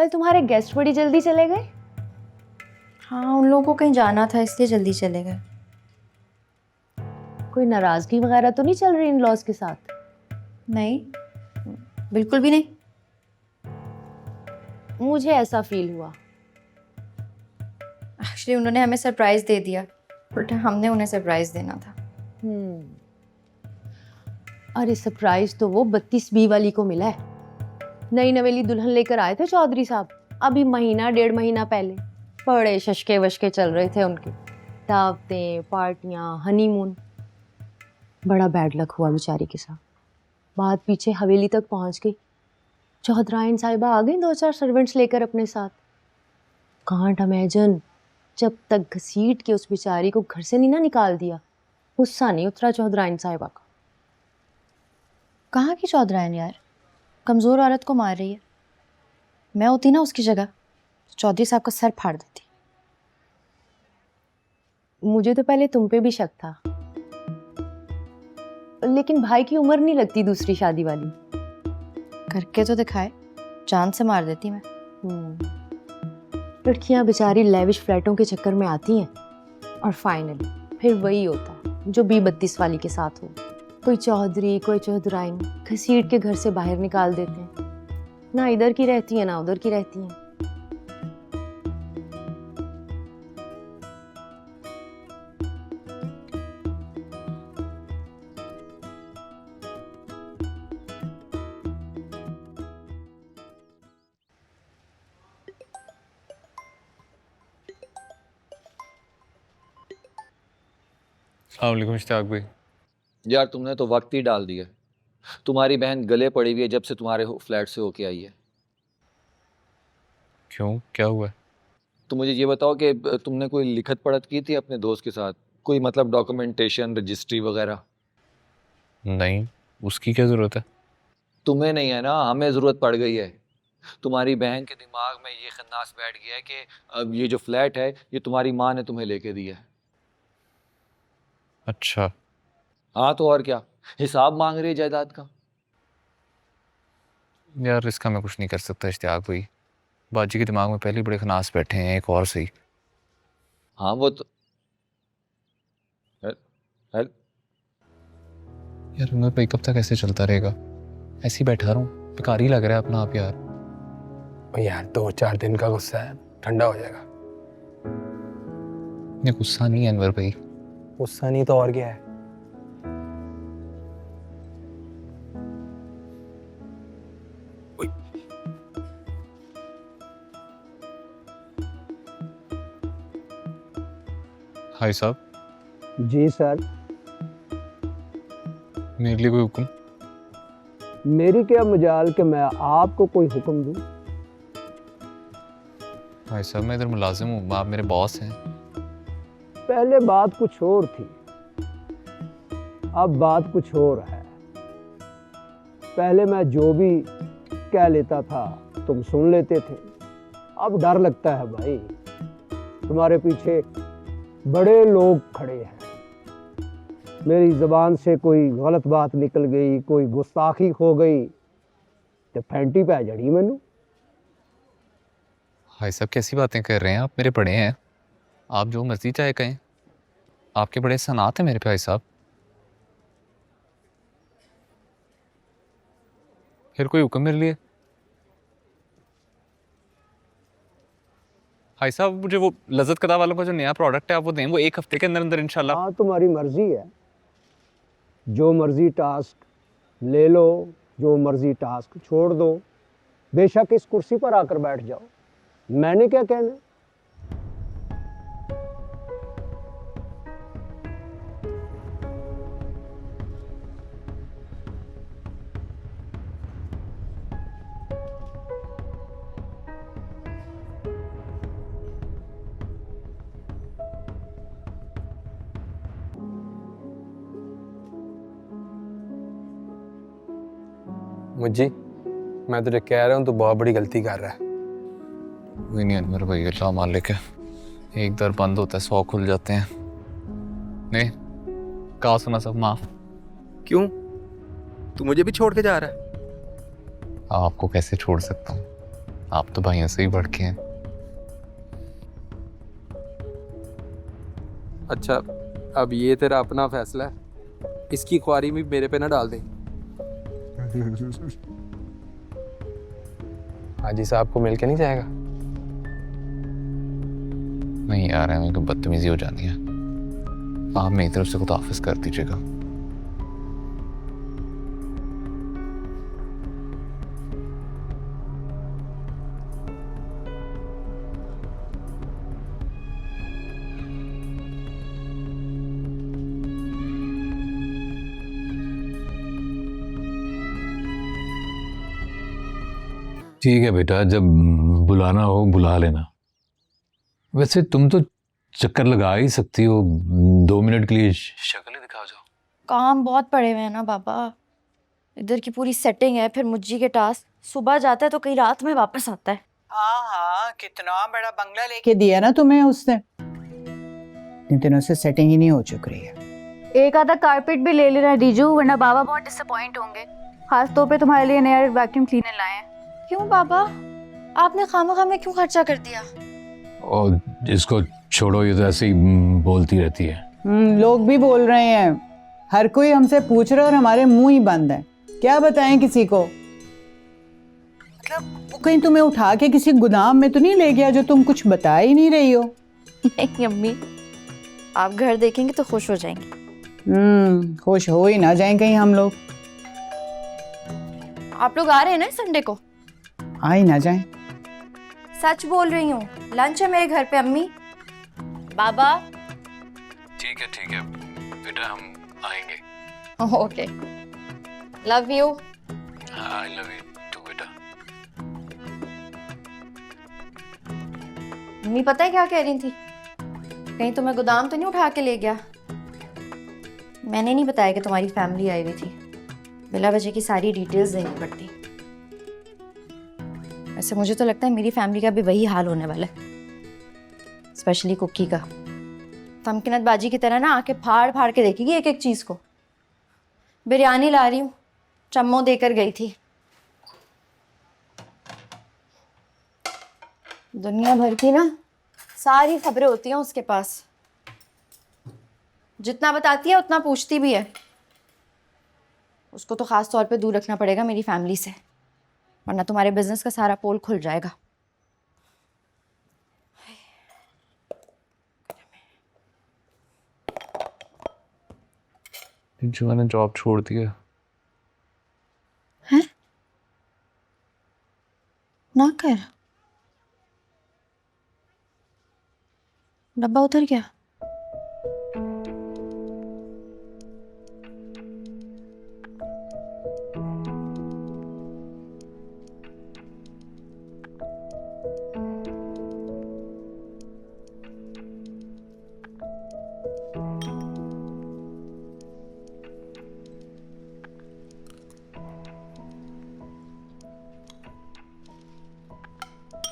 कल तुम्हारे गेस्ट बड़ी जल्दी चले गए। हाँ, उन लोगों को कहीं जाना था इसलिए जल्दी चले गए। कोई नाराजगी वगैरह तो नहीं चल रही इन लॉज के साथ? नहीं, बिल्कुल भी नहीं। मुझे ऐसा फील हुआ। एक्चुअली उन्होंने हमें सरप्राइज दे दिया, उल्टा हमने उन्हें सरप्राइज देना था। अरे सरप्राइज तो वो 32B वाली को मिला है। नई नवेली दुल्हन लेकर आए थे चौधरी साहब, अभी महीना 1.5 महीना पहले। बड़े शशके वशके चल रहे थे उनके, दावतें, पार्टियां, हनीमून। बड़ा बैड लक हुआ बेचारी के साथ। बात पीछे हवेली तक पहुंच गई। चौधराइन साहिबा आ गई 2-4 सर्वेंट्स लेकर अपने साथ। कांट इमेजिन, जब तक घसीट के उस बेचारी को घर से नहीं ना निकाल दिया, गुस्सा नहीं उतरा चौधराइन साहिबा का। कहाँ की चौधराइन यार, कमज़ोर औरत को मार रही है। मैं होती ना उसकी जगह, तो चौधरी साहब का सर फाड़ देती। मुझे तो पहले तुम पे भी शक था, लेकिन भाई की उम्र नहीं लगती दूसरी शादी वाली। करके तो दिखाए, जान से मार देती मैं। लड़कियां बेचारी लेविश फ्लैटों के चक्कर में आती हैं और फाइनली फिर वही होता है जो B32 वाली के साथ हो। कोई चौधरी, कोई चौधराइन घसीट के घर से बाहर निकाल देते हैं। ना इधर की रहती है ना उधर की रहती हैं। अस्सलामुअलैकुम इश्तियाक भाई। यार तुमने तो वक्त ही डाल दिया। तुम्हारी बहन गले पड़ी हुई है जब से तुम्हारे फ्लैट से होके आई है। क्यों, क्या हुआ है? तो मुझे ये बताओ कि तुमने कोई लिखत पढ़त की थी अपने दोस्त के साथ, कोई मतलब डॉक्यूमेंटेशन, रजिस्ट्री वगैरह? नहीं, उसकी क्या ज़रूरत है? तुम्हें नहीं है ना, हमें ज़रूरत पड़ गई है। तुम्हारी बहन के दिमाग में ये खन्नास बैठ गया है कि अब ये जो फ्लैट है ये तुम्हारी माँ ने तुम्हें लेके दिया है। अच्छा, हाँ तो और क्या, हिसाब मांग रही है जायदाद का। यार इसका मैं कुछ नहीं कर सकता इश्तियाक भाई। बाजी के दिमाग में पहले ही बड़े खनास बैठे हैं, एक और सही। हाँ वो तो हेल यार उमर भाई कब तक ऐसे चलता रहेगा? ऐसे ही बैठा रहूं? बेकार ही लग रहा है अपना आप यार। यार 2-4 दिन का गुस्सा है, ठंडा हो जाएगा। ये गुस्सा नहीं है अनवर भाई। गुस्सा नहीं तो और क्या है। हाय साहब, जी सर। मेरे लिए कोई हुक्म? मेरी क्या मजाल कि मैं आपको कोई हुक्म दूं। भाई साहब मैं इधर मुलाजिम हूँ, आप मेरे बॉस हैं। पहले बात कुछ और थी, अब बात कुछ और है। पहले मैं जो भी कह लेता था तुम सुन लेते थे, अब डर लगता है भाई। तुम्हारे पीछे बड़े लोग खड़े हैं। मेरी ज़बान से कोई गलत बात निकल गई, कोई गुस्ताखी हो गई तो फैंटी पै जड़ी मैनू। भाई साहब कैसी बातें कर रहे हैं आप? मेरे बड़े हैं, आप जो मर्जी चाहे कहें। आपके बड़े सनात हैं मेरे पे भाई साहब। फिर कोई हुक्म मेरे लिए? भाई साहब मुझे वो लज़्ज़त कदा वालों का जो नया प्रोडक्ट है आप वो दें, वो 1 हफ्ते के अंदर अंदर इंशाल्लाह। हाँ तुम्हारी मर्जी है, जो मर्जी टास्क ले लो, जो मर्जी टास्क छोड़ दो। बेशक इस कुर्सी पर आकर बैठ जाओ, मैंने क्या कहना। मुझी, मैं तुझे कह रहा हूँ तू बहुत बड़ी गलती कर रहा है। कोई नहीं अनवर भाई, अल्लाह मालिक है। एक दर बंद होता है 100 खुल जाते हैं। नहीं कहा सुना सब माफ। क्यों, तू मुझे भी छोड़ के जा रहा है? आपको कैसे छोड़ सकता हूँ? आप तो भाइयों से ही बढ़ के हैं। अच्छा, अब ये तेरा अपना फैसला है, इसकी ख्वारी भी मेरे पे ना डाल दे। हाजी साहब को मिल के नहीं जाएगा? नहीं यार, मेरे को बदतमीजी हो जानी है। आप मेरी तरफ से खुदाफिज कर दीजिएगा। ठीक है बेटा, जब बुलाना हो बुला लेना। वैसे तुम तो चक्कर लगा ही सकती हो, 2 मिनट के लिए शक्ल ही दिखा जाओ। काम बहुत पड़े हुए हैं ना पापा, इधर की पूरी सेटिंग है, फिर मुज्जी के टास्क, सुबह जाता है तो कई रात में वापस आता है। हाँ हाँ, कितना बड़ा बंगला लेके दिया ना तुम्हें उसने। इन दिनों से सेटिंग ही नहीं हो चुक रही है। एक आधा कारपेट भी ले लेना दीजू, वरना बाबा बहुत डिसअपॉइंट होंगे। खास तौर पे तुम्हारे लिए नया वैक्यूम क्लीनर लाए हैं। क्यों पापा, आपने खामा में क्यों खर्चा कर दिया? और इसको छोड़ो, ये तो ऐसे ही बोलती रहती है। लोग भी बोल रहे हैं, हर कोई हमसे पूछ रहा है और हमारे मुंह ही बंद है। क्या बताएं किसी को? मतलब वो कहीं तुम्हें उठा के किसी गोदाम में तो नहीं ले गया जो तुम कुछ बता ही नहीं रही हो? नहीं अम्मी, आप घर देखेंगे तो खुश हो जाएंगे। खुश हो ही ना जाएं कहीं हम लोग। आप लोग आ रहे हैं ना संडे को? आ ही ना जाएं। सच बोल रही हूँ, लंच है मेरे घर पे अम्मी। बाबा ठीक है बेटा, हम आएंगे। Okay, love you. I love you too बेटा। मम्मी पता है क्या कह रही थी? कहीं तुम्हें गोदाम तो नहीं उठा के ले गया? मैंने नहीं बताया कि तुम्हारी फैमिली आई हुई थी, बिला वजह की सारी डिटेल्स देनी पड़ती। वैसे मुझे तो लगता है मेरी फैमिली का भी वही हाल होने वाला है, स्पेशली कुकी का। तमकिनत बाजी की तरह ना आके फाड़ फाड़ के देखेगी एक एक चीज को। बिरयानी ला रही हूँ, चम्मो देकर गई थी। दुनिया भर की ना सारी खबरें होती हैं उसके पास, जितना बताती है उतना पूछती भी है। उसको तो खास तौर पे दूर रखना पड़ेगा मेरी फैमिली से, वरना तुम्हारे बिजनेस का सारा पोल खुल जाएगा। जो मैंने जॉब छोड़ दिया। हैं? ना कर, डब्बा उतर गया।